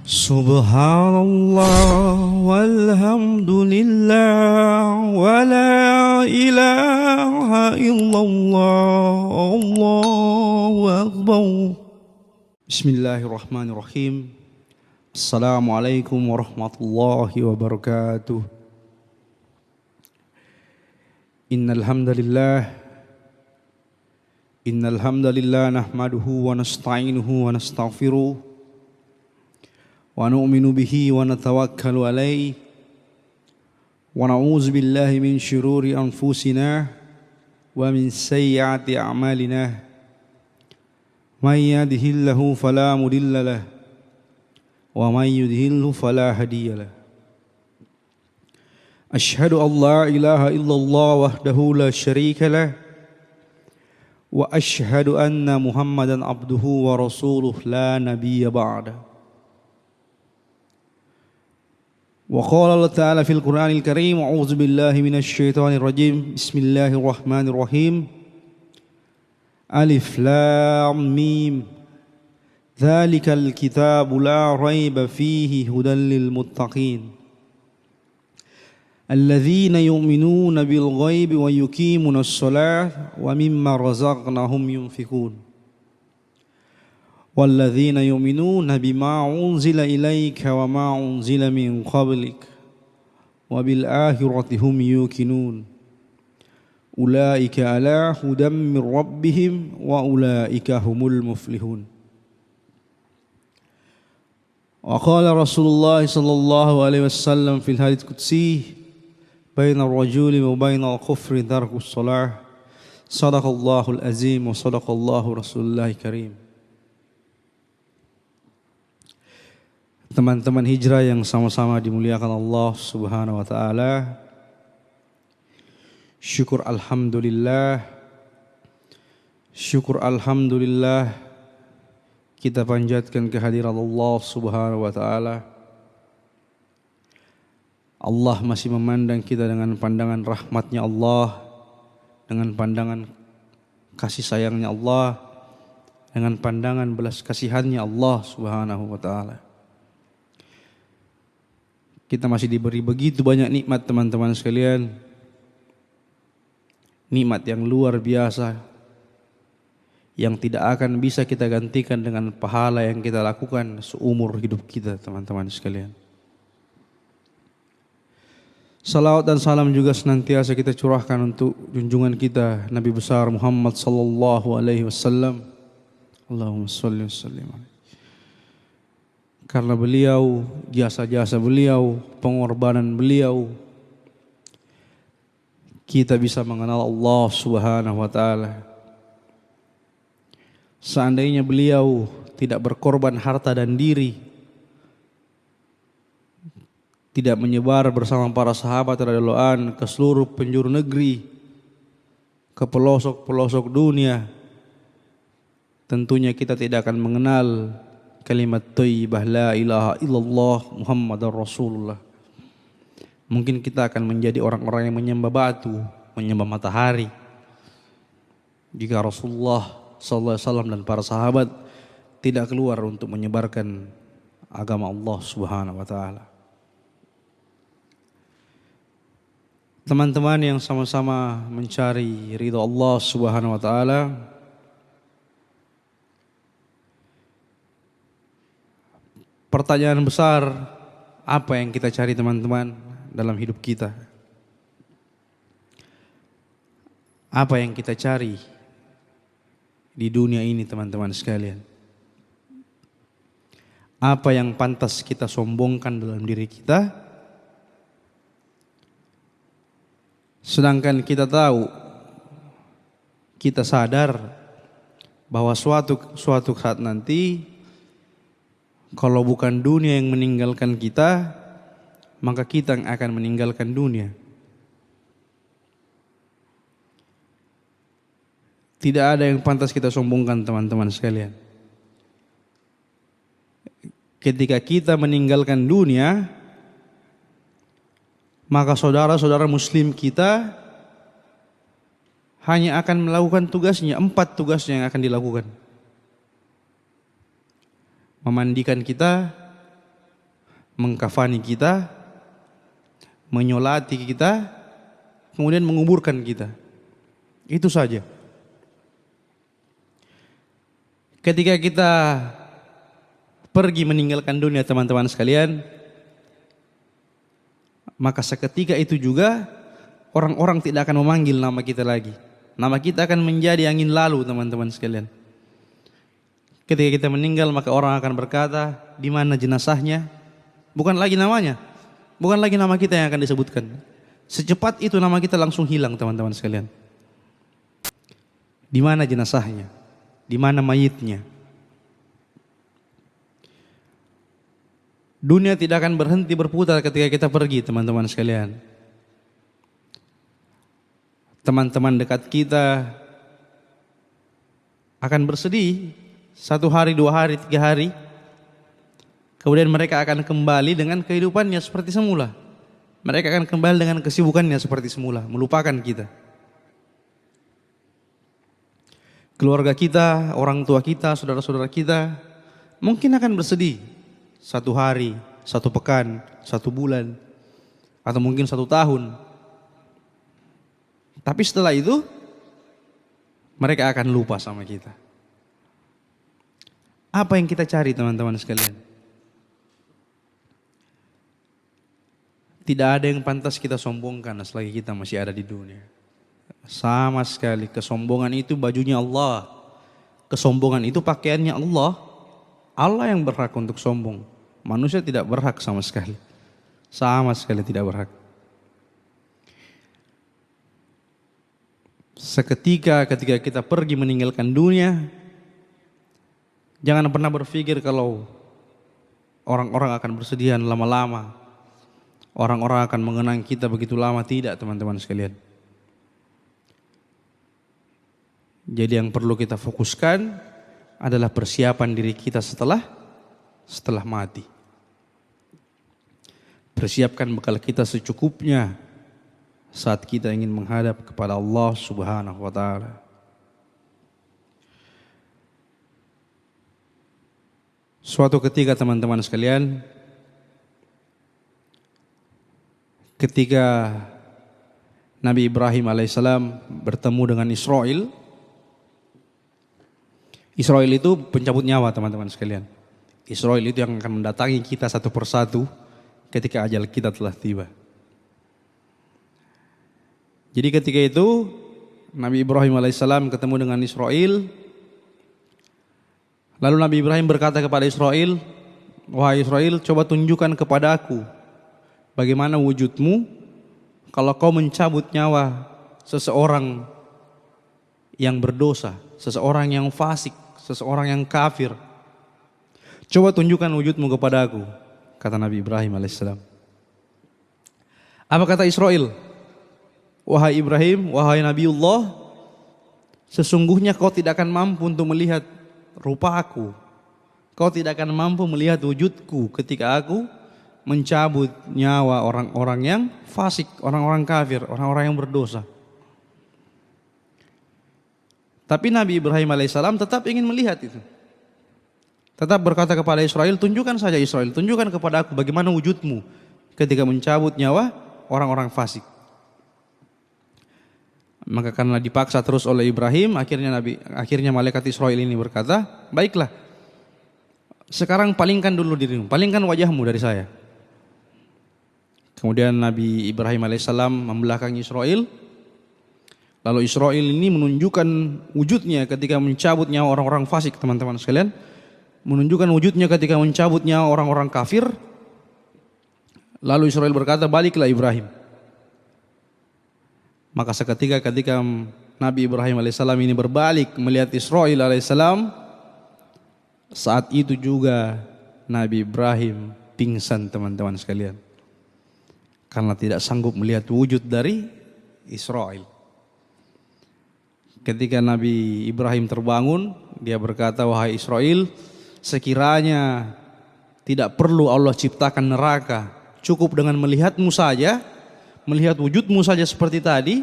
Subhanallah walhamdulillah wa la ilaha illallah Allahu akbar. Bismillahirrahmanirrahim. Assalamualaikum warahmatullahi wabarakatuh. Innal hamdalillah nahmaduhu wa nasta'inuhu wa nastaghfiruh wa nu'minu bihi wa natawakkalu alayhi wa na'udzu billahi min syururi anfusina wa min sayyiati a'malina may yahdihillahu fala mudilla lahu wa may yudlilhu fala hadiya lahu. Asyhadu an la ilaha illallah wahdahu la syarika lahu wa asyhadu anna Muhammadan abduhu wa rasuluh la nabiyya ba'da. Wa qala Allah ta'ala fil Qur'anil Karim, a'udzu billahi minasy syaithanir rajim. Bismillahirrahmanirrahim. Alif lam mim. Dzalikal kitabu la raiba fihi hudan lil muttaqin. Alladzina yu'minuna bil ghaibi wa yuqimunas sholata wa mimma razaqnahum yunfikun. Walladzina yu'minuna bima unzila ilaika wa ma unzila min qablik wa bil akhirati hum yuqinun. Ulaika ala hudam min rabbihim wa ulaika humul muflihun. Wa qala Rasulullah sallallahu alaihi wasallam fil hadits qudsi, baina ar-rajuli wa baina al-kufri tarkus shalah. Sadaqallahul azim wa sadaqallahu rasulullahil karim. Teman-teman hijrah yang sama-sama dimuliakan Allah Subhanahu wa taala. Syukur alhamdulillah kita panjatkan kehadiran Allah Subhanahu wa taala. Allah masih memandang kita dengan pandangan rahmatnya Allah, dengan pandangan kasih sayangnya Allah, dengan pandangan belas kasihannya Allah Subhanahu wa taala. Kita masih diberi begitu banyak nikmat teman-teman sekalian. Nikmat yang luar biasa, yang tidak akan bisa kita gantikan dengan pahala yang kita lakukan seumur hidup kita teman-teman sekalian. Salawat dan salam juga senantiasa kita curahkan untuk junjungan kita Nabi besar Muhammad sallallahu alaihi wasallam. Allahumma shalli wa sallim alaihi. Karena beliau, jasa-jasa beliau, pengorbanan beliau, kita bisa mengenal Allah Subhanahu wa taala. Seandainya beliau tidak berkorban harta dan diri, tidak menyebar bersama para sahabat radhiyallahu anhum ke seluruh penjuru negeri, ke pelosok-pelosok dunia, tentunya kita tidak akan mengenal kalimat thayyibah la ilaha illallah Muhammadar Rasulullah. Mungkin kita akan menjadi orang-orang yang menyembah batu, menyembah matahari, jika Rasulullah sallallahu alaihi wasallam dan para sahabat tidak keluar untuk menyebarkan agama Allah Subhanahu wa taala. Teman-teman yang sama-sama mencari ridha Allah Subhanahu wa taala, pertanyaan besar, apa yang kita cari teman-teman dalam hidup kita? Apa yang kita cari di dunia ini teman-teman sekalian? Apa yang pantas kita sombongkan dalam diri kita? Sedangkan kita tahu, kita sadar bahwa suatu saat nanti, kalau bukan dunia yang meninggalkan kita, maka kita yang akan meninggalkan dunia. Tidak ada yang pantas kita sombongkan teman-teman sekalian. Ketika kita meninggalkan dunia, maka saudara-saudara muslim kita hanya akan melakukan tugasnya, 4 tugasnya yang akan dilakukan. Memandikan kita, mengkafani kita, menyolati kita, kemudian menguburkan kita. Itu saja. Ketika kita pergi meninggalkan dunia teman-teman sekalian, maka seketika itu juga orang-orang tidak akan memanggil nama kita lagi. Nama kita akan menjadi angin lalu teman-teman sekalian. Ketika kita meninggal maka orang akan berkata, di mana jenazahnya? Bukan lagi namanya, bukan lagi nama kita yang akan disebutkan. Secepat itu nama kita langsung hilang teman-teman sekalian. Di mana jenazahnya? Di mana mayitnya? Dunia tidak akan berhenti berputar ketika kita pergi teman-teman sekalian. Teman-teman dekat kita akan bersedih 1 hari, 2 hari, 3 hari. Kemudian mereka akan kembali dengan kehidupannya seperti semula. Mereka akan kembali dengan kesibukannya seperti semula, melupakan kita. Keluarga kita, orang tua kita, saudara-saudara kita mungkin akan bersedih 1 hari, 1 pekan, 1 bulan, atau mungkin 1 tahun. Tapi setelah itu mereka akan lupa sama kita. Apa yang kita cari teman-teman sekalian? Tidak ada yang pantas kita sombongkan selagi kita masih ada di dunia. Sama sekali. Kesombongan itu bajunya Allah. Kesombongan itu pakaiannya Allah. Allah yang berhak untuk sombong. Manusia tidak berhak sama sekali. Sama sekali tidak berhak. Seketika ketika kita pergi meninggalkan dunia, jangan pernah berpikir kalau orang-orang akan bersedihan lama-lama. Orang-orang akan mengenang kita begitu lama. Tidak teman-teman sekalian. Jadi yang perlu kita fokuskan adalah persiapan diri kita setelah mati. Persiapkan bekal kita secukupnya saat kita ingin menghadap kepada Allah Subhanahu wa taala. Suatu ketika teman-teman sekalian, ketika Nabi Ibrahim alaihissalam bertemu dengan Israil. Israil itu pencabut nyawa teman-teman sekalian. Israil itu yang akan mendatangi kita satu persatu ketika ajal kita telah tiba. Jadi ketika itu Nabi Ibrahim alaihissalam ketemu dengan Israil. Lalu Nabi Ibrahim berkata kepada Israil, wahai Israil, coba tunjukkan kepada aku bagaimana wujudmu kalau kau mencabut nyawa seseorang yang berdosa, seseorang yang fasik, seseorang yang kafir. Coba tunjukkan wujudmu kepada aku, kata Nabi Ibrahim alaihissalam. Apa kata Israil? Wahai Ibrahim, wahai Nabiullah, sesungguhnya kau tidak akan mampu untuk melihat rupa aku. Kau tidak akan mampu melihat wujudku ketika aku mencabut nyawa orang-orang yang fasik, orang-orang kafir, orang-orang yang berdosa. Tapi Nabi Ibrahim alaihissalam tetap ingin melihat itu. Tetap berkata kepada Israil, tunjukkan saja Israil, tunjukkan kepada aku bagaimana wujudmu ketika mencabut nyawa orang-orang fasik. Maka karena dipaksa terus oleh Ibrahim, akhirnya malaikat Israil ini berkata, baiklah, sekarang palingkan dulu dirimu, palingkan wajahmu dari saya. Kemudian Nabi Ibrahim alaihissalam membelakangi Israil. Lalu Israil ini menunjukkan wujudnya ketika mencabut nyawa orang-orang fasik teman-teman sekalian. Menunjukkan wujudnya ketika mencabut nyawa orang-orang kafir. Lalu Israil berkata, baliklah Ibrahim. Maka seketika ketika Nabi Ibrahim alaihissalam ini berbalik melihat Israil alaihissalam, saat itu juga Nabi Ibrahim pingsan teman-teman sekalian. Karena tidak sanggup melihat wujud dari Israil. Ketika Nabi Ibrahim terbangun, dia berkata, wahai Israil, sekiranya tidak perlu Allah ciptakan neraka, cukup dengan melihatmu saja, melihat wujudmu saja seperti tadi,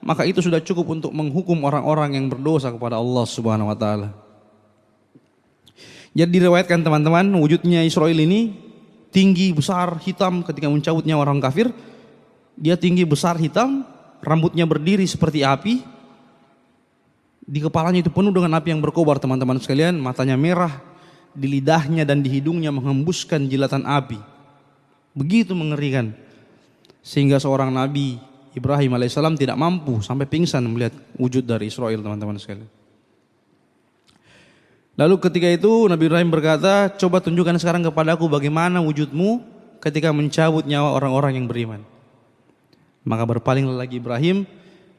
maka itu sudah cukup untuk menghukum orang-orang yang berdosa kepada Allah Subhanahu wa taala. Jadi diriwayatkan teman-teman, wujudnya Israil ini tinggi, besar, hitam ketika mencabut nyawa orang kafir. Dia tinggi, besar, hitam, rambutnya berdiri seperti api. Di kepalanya itu penuh dengan api yang berkobar teman-teman sekalian. Matanya merah, di lidahnya dan di hidungnya menghembuskan jilatan api. Begitu mengerikan. Sehingga seorang Nabi Ibrahim alaihissalam tidak mampu sampai pingsan melihat wujud dari Israel teman-teman sekalian. Lalu ketika itu Nabi Ibrahim berkata, coba tunjukkan sekarang kepadaku bagaimana wujudmu ketika mencabut nyawa orang-orang yang beriman. Maka berpalinglah lagi Ibrahim.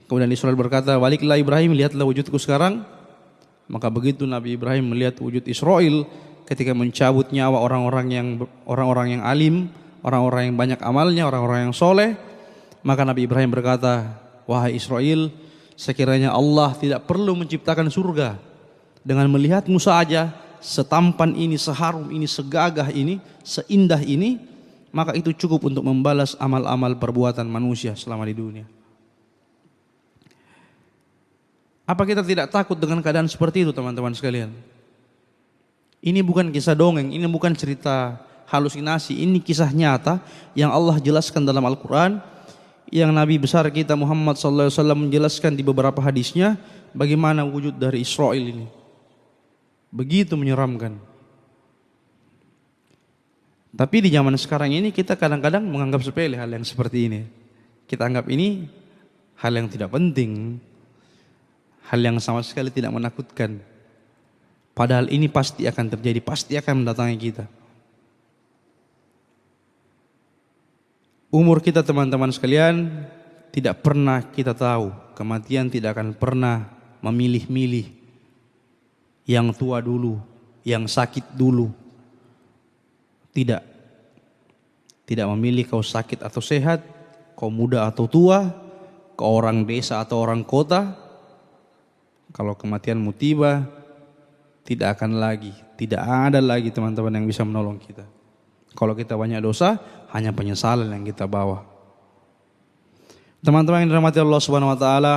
Kemudian Israel berkata, baliklah Ibrahim, lihatlah wujudku sekarang. Maka begitu Nabi Ibrahim melihat wujud Israel ketika mencabut nyawa orang-orang yang alim, orang-orang yang banyak amalnya, orang-orang yang soleh. Maka Nabi Ibrahim berkata, wahai Israel, sekiranya Allah tidak perlu menciptakan surga. Dengan melihatmu saja, setampan ini, seharum ini, segagah ini, seindah ini, maka itu cukup untuk membalas amal-amal perbuatan manusia selama di dunia. Apa kita tidak takut dengan keadaan seperti itu teman-teman sekalian? Ini bukan kisah dongeng, ini bukan cerita halusinasi, ini kisah nyata yang Allah jelaskan dalam Al-Quran, yang Nabi besar kita Muhammad SAW menjelaskan di beberapa hadisnya bagaimana wujud dari Israel ini. Begitu menyeramkan. Tapi di zaman sekarang ini kita kadang-kadang menganggap sepele hal yang seperti ini. Kita anggap ini hal yang tidak penting, hal yang sama sekali tidak menakutkan. Padahal ini pasti akan terjadi, pasti akan mendatangi kita. Umur kita teman-teman sekalian tidak pernah kita tahu. Kematian tidak akan pernah memilih-milih. Yang tua dulu, yang sakit dulu. Tidak. Tidak memilih kau sakit atau sehat, kau muda atau tua, kau orang desa atau orang kota. Kalau kematianmu tiba, tidak akan lagi, tidak ada lagi teman-teman yang bisa menolong kita. Kalau kita banyak dosa, hanya penyesalan yang kita bawa. Teman-teman yang dirahmati Allah Subhanahu wa taala,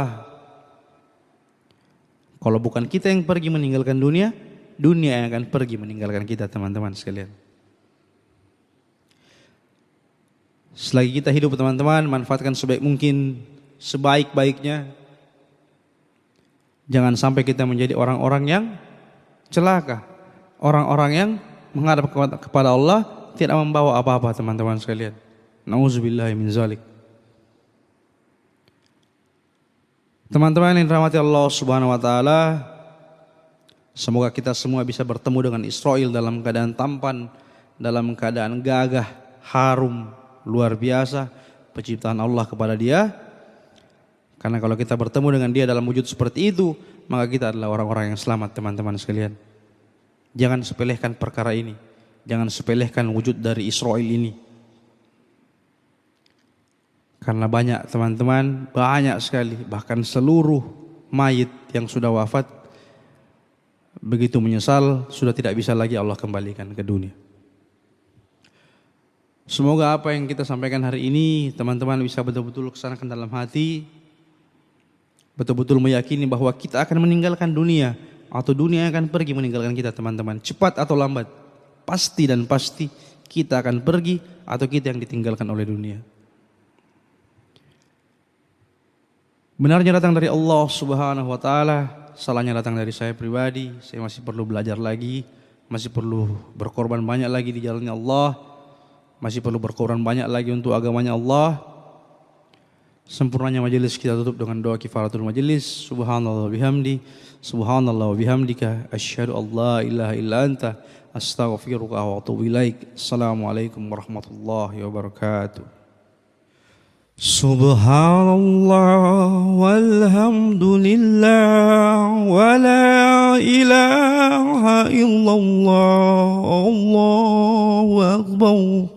kalau bukan kita yang pergi meninggalkan dunia, dunia yang akan pergi meninggalkan kita teman-teman sekalian. Selagi kita hidup teman-teman, manfaatkan sebaik mungkin, sebaik-baiknya. Jangan sampai kita menjadi orang-orang yang celaka. Orang-orang yang menghadap kepada Allah tidak membawa apa-apa teman-teman sekalian. Nauzubillahi min zalik. Teman-teman yang dirahmati Allah Subhanahu wa taala, semoga kita semua bisa bertemu dengan Israel dalam keadaan tampan, dalam keadaan gagah, harum, luar biasa penciptaan Allah kepada dia. Karena kalau kita bertemu dengan dia dalam wujud seperti itu, maka kita adalah orang-orang yang selamat teman-teman sekalian. Jangan sepelehkan perkara ini. Jangan sepelehkan wujud dari Israel ini. Karena banyak teman-teman, banyak sekali, bahkan seluruh mayit yang sudah wafat begitu menyesal, sudah tidak bisa lagi Allah kembalikan ke dunia. Semoga apa yang kita sampaikan hari ini teman-teman bisa betul-betul laksanakan dalam hati, betul-betul meyakini bahwa kita akan meninggalkan dunia, atau dunia akan pergi meninggalkan kita teman-teman, cepat atau lambat, pasti dan pasti kita akan pergi atau kita yang ditinggalkan oleh dunia. Benarnya datang dari Allah Subhanahu wa taala, salahnya datang dari saya pribadi. Saya masih perlu belajar lagi, masih perlu berkorban banyak lagi di jalannya Allah, masih perlu berkorban banyak lagi untuk agamanya Allah. Sempurnanya majelis kita tutup dengan doa kifaratul majelis. Subhanallah bihamdi, subhanallah wa bihamdika, asyhadu an la ilaha illa anta, astaghfiruka wa atubu ilaik. Assalamualaikum warahmatullahi wabarakatuh. Subhanallah walhamdulillah wa la ilaha illallah, Allahu akbar.